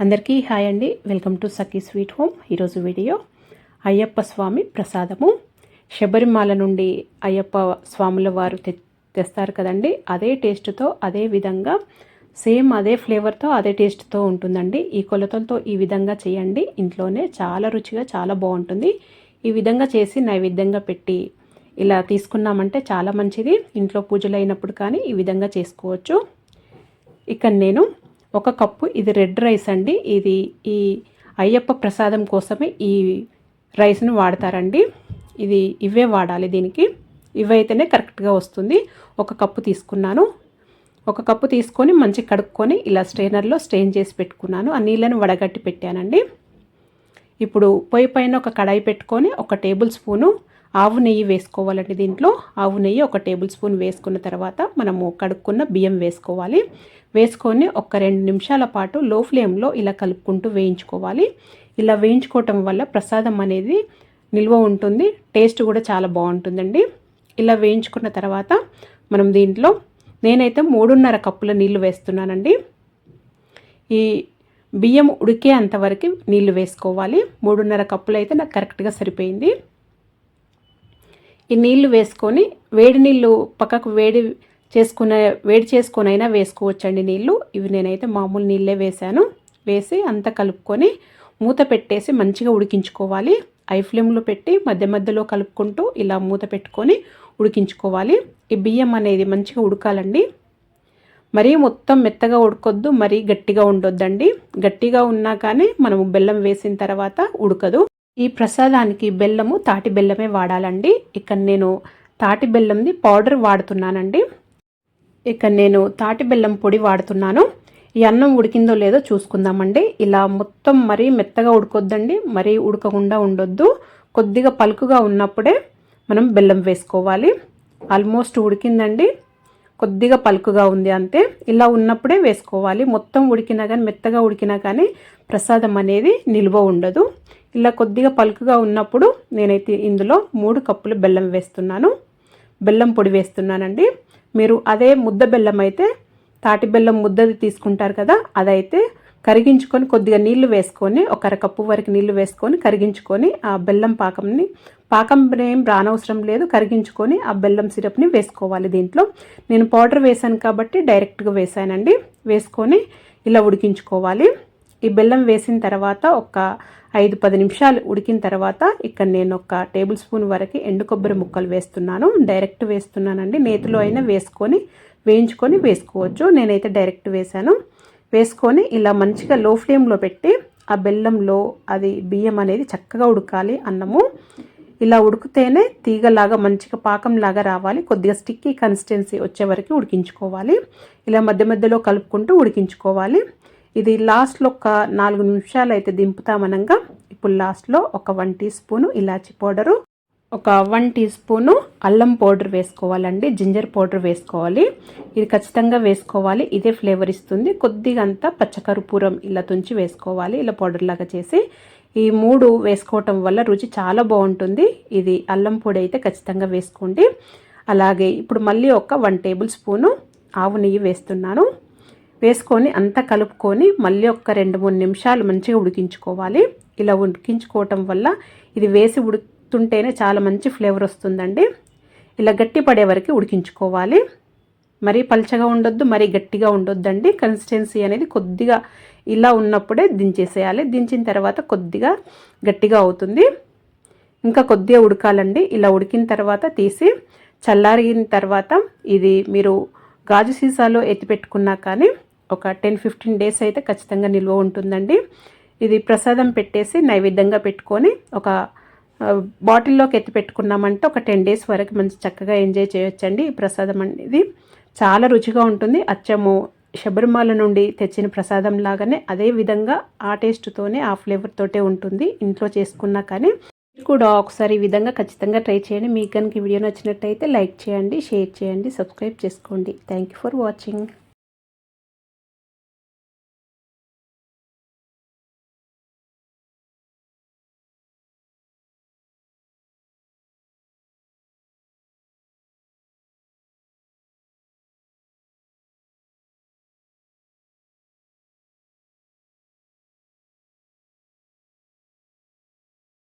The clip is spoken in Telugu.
అందరికీ హాయ్ అండి. Welcome to Sakhi sweet home. ఈరోజు వీడియో అయ్యప్ప స్వామి ప్రసాదము. శబరిమాల నుండి అయ్యప్ప స్వాముల వారు తెస్తారు కదండి, అదే టేస్ట్తో, అదే విధంగా సేమ్ అదే ఫ్లేవర్తో, అదే టేస్ట్తో ఉంటుందండి. ఈ కొలతలతో ఈ విధంగా చేయండి. ఇంట్లోనే చాలా రుచిగా చాలా బాగుంటుంది. ఈ విధంగా చేసి నైవేద్యంగా పెట్టి ఇలా తీసుకున్నామంటే చాలా మంచిది. ఇంట్లో పూజలు అయినప్పుడు కానీ ఈ విధంగా చేసుకోవచ్చు. ఇక్కడ నేను ఒక కప్పు, ఇది రెడ్ రైస్ అండి. ఇది ఈ అయ్యప్ప ప్రసాదం కోసమే ఈ రైస్ను వాడతారండి. ఇవే వాడాలి దీనికి. ఇవైతేనే కరెక్ట్గా వస్తుంది. ఒక కప్పు తీసుకున్నాను. ఒక కప్పు తీసుకొని మంచి కడుక్కొని ఇలా స్ట్రైనర్లో స్ట్రెయిన్ చేసి పెట్టుకున్నాను. ఆ నీళ్ళని వడగట్టి పెట్టానండి. ఇప్పుడు పొయ్యి పైన ఒక కడాయి పెట్టుకొని 1 టేబుల్ స్పూను ఆవు నెయ్యి వేసుకోవాలండి. దీంట్లో ఆవు నెయ్యి 1 టేబుల్ స్పూన్ వేసుకున్న తర్వాత మనము కడుక్కున్న బియ్యం వేసుకోవాలి. వేసుకొని ఒక 2 నిమిషాల పాటు లో ఫ్లేమ్లో ఇలా కలుపుకుంటూ వేయించుకోవాలి. ఇలా వేయించుకోవటం వల్ల ప్రసాదం అనేది నిల్వ ఉంటుంది, టేస్ట్ కూడా చాలా బాగుంటుందండి. ఇలా వేయించుకున్న తర్వాత మనం దీంట్లో నేనైతే 3.5 కప్పుల నీళ్లు వేస్తున్నానండి. ఈ బియ్యం ఉడికే అంతవరకు నీళ్లు వేసుకోవాలి. 3.5 కప్పులు అయితే నాకు కరెక్ట్గా సరిపోయింది. ఈ నీళ్లు వేసుకొని వేడి నీళ్ళు పక్కకు వేడి చేసుకొని అయినా వేసుకోవచ్చండి నీళ్ళు. ఇవి నేనైతే మామూలు నీళ్ళే వేసాను. వేసి అంతా కలుపుకొని మూత పెట్టేసి మంచిగా ఉడికించుకోవాలి. ఐ ఫ్లేమ్లో పెట్టి మధ్య మధ్యలో కలుపుకుంటూ ఇలా మూత పెట్టుకొని ఉడికించుకోవాలి. ఈ బియ్యం అనేది మంచిగా ఉడకాలండి. మరీ మొత్తం మెత్తగా ఉడకొద్దు, మరీ గట్టిగా ఉండొద్దండి. గట్టిగా ఉన్నా కానీ మనము బెల్లం వేసిన తర్వాత ఉడకదు. ఈ ప్రసాదానికి బెల్లము తాటి బెల్లమే వాడాలండి. ఇక్కడ నేను తాటి బెల్లంది పౌడర్ వాడుతున్నానండి. ఇక్కడ నేను తాటి బెల్లం పొడి వాడుతున్నాను. ఈ అన్నం ఉడికిందో లేదో చూసుకుందామండి. ఇలా మొత్తం మరీ మెత్తగా ఉడకొద్దండి, మరీ ఉడకకుండా ఉండొద్దు. కొద్దిగా పలుకుగా ఉన్నప్పుడే మనం బెల్లం వేసుకోవాలి. ఆల్మోస్ట్ ఉడికిందండి, కొద్దిగా పలుకుగా ఉంది అంతే. ఇలా ఉన్నప్పుడే వేసుకోవాలి. మొత్తం ఉడికినా కానీ, మెత్తగా ఉడికినా కానీ ప్రసాదం అనేది నిల్వ ఉండదు. ఇలా కొద్దిగా పలుకుగా ఉన్నప్పుడు నేనైతే ఇందులో 3 కప్పులు బెల్లం వేస్తున్నాను. బెల్లం పొడి వేస్తున్నానండి. మీరు అదే ముద్ద బెల్లం అయితే, తాటి బెల్లం ముద్దది తీసుకుంటారు కదా, అదైతే కరిగించుకొని కొద్దిగా నీళ్లు వేసుకొని 1/2 కప్పు వరకు నీళ్లు వేసుకొని కరిగించుకొని ఆ బెల్లం పాకం ఏం రానవసరం లేదు. కరిగించుకొని ఆ బెల్లం సిరప్ని వేసుకోవాలి. దీంట్లో నేను పౌడర్ వేసాను కాబట్టి డైరెక్ట్గా వేసానండి. వేసుకొని ఇలా ఉడికించుకోవాలి. ఈ బెల్లం వేసిన తర్వాత ఒక 5-10 నిమిషాలు ఉడికిన తర్వాత ఇక్కడ నేను 1 టేబుల్ స్పూన్ వరకు ఎండు కొబ్బరి ముక్కలు వేస్తున్నాను. డైరెక్ట్ వేస్తున్నానండి. నేతిలో అయినా వేయించుకొని వేసుకోవచ్చు. నేనైతే డైరెక్ట్ వేసాను. వేసుకొని ఇలా మంచిగా లో ఫ్లేమ్లో పెట్టి ఆ బెల్లంలో అది బియ్యం అనేది చక్కగా ఉడకాలి. అన్నము ఇలా ఉడికితేనే తీగలాగా మంచిగా పాకంలాగా రావాలి. కొద్దిగా స్టిక్కీ కన్సిస్టెన్సీ వచ్చే వరకు ఉడికించుకోవాలి. ఇలా మధ్య మధ్యలో కలుపుకుంటూ ఉడికించుకోవాలి. ఇది లాస్ట్లో ఒక 4 నిమిషాలు అయితే దింపుతామనగా ఇప్పుడు లాస్ట్లో ఒక 1 టీ స్పూను ఇలాచి పౌడరు, ఒక 1 టీ స్పూను అల్లం పౌడర్ వేసుకోవాలండి. జింజర్ పౌడర్ వేసుకోవాలి. ఇది ఖచ్చితంగా వేసుకోవాలి. ఇదే ఫ్లేవర్ ఇస్తుంది. కొద్దిగా అంతా పచ్చకర్పూరం ఇలా తుంచి వేసుకోవాలి. ఇలా పౌడర్ లాగా చేసి ఈ 3 వేసుకోవటం వల్ల రుచి చాలా బాగుంటుంది. ఇది అల్లం పొడి అయితే ఖచ్చితంగా వేసుకోండి. అలాగే ఇప్పుడు మళ్ళీ ఒక 1 టేబుల్ స్పూను ఆవు నెయ్యి వేస్తున్నాను. వేసుకొని అంతా కలుపుకొని మళ్ళీ ఒక 2-3 నిమిషాలు మంచిగా ఉడికించుకోవాలి. ఇలా ఉడికించుకోవటం వల్ల ఇది వేసి ఉడుకుతుంటేనే చాలా మంచి ఫ్లేవర్ వస్తుందండి. ఇలా గట్టి పడే వరకు ఉడికించుకోవాలి. మరీ పల్చగా ఉండొద్దు, మరీ గట్టిగా ఉండొద్దండి. కన్సిస్టెన్సీ అనేది కొద్దిగా ఇలా ఉన్నప్పుడే దించేసేయాలి. దించిన తర్వాత కొద్దిగా గట్టిగా అవుతుంది. ఇంకా కొద్దిగా ఉడకాలండి. ఇలా ఉడికిన తర్వాత తీసి చల్లారిన తర్వాత ఇది మీరు గాజు సీసాలో ఎత్తిపెట్టుకున్నా కానీ ఒక 10-15 డేస్ అయితే ఖచ్చితంగా నిల్వ ఉంటుందండి. ఇది ప్రసాదం పెట్టేసి నైవేద్యంగా పెట్టుకొని ఒక బాటిల్లోకి ఎత్తి పెట్టుకున్నామంటే ఒక 10 డేస్ వరకు మంచి చక్కగా ఎంజాయ్ చేయొచ్చండి. ఈ ప్రసాదం అనేది చాలా రుచిగా ఉంటుంది. అచ్చము శబరిమాల నుండి తెచ్చిన ప్రసాదం లాగానే అదే విధంగా ఆ టేస్ట్తోనే ఆ ఫ్లేవర్ తోటే ఉంటుంది. ఇంట్లో చేసుకున్నా కానీ కూడా ఒకసారి ఈ విధంగా ఖచ్చితంగా ట్రై చేయండి. మీకు కనుక ఈ వీడియో నచ్చినట్టయితే లైక్ చేయండి, షేర్ చేయండి, సబ్స్క్రైబ్ చేసుకోండి. Thank you for watching.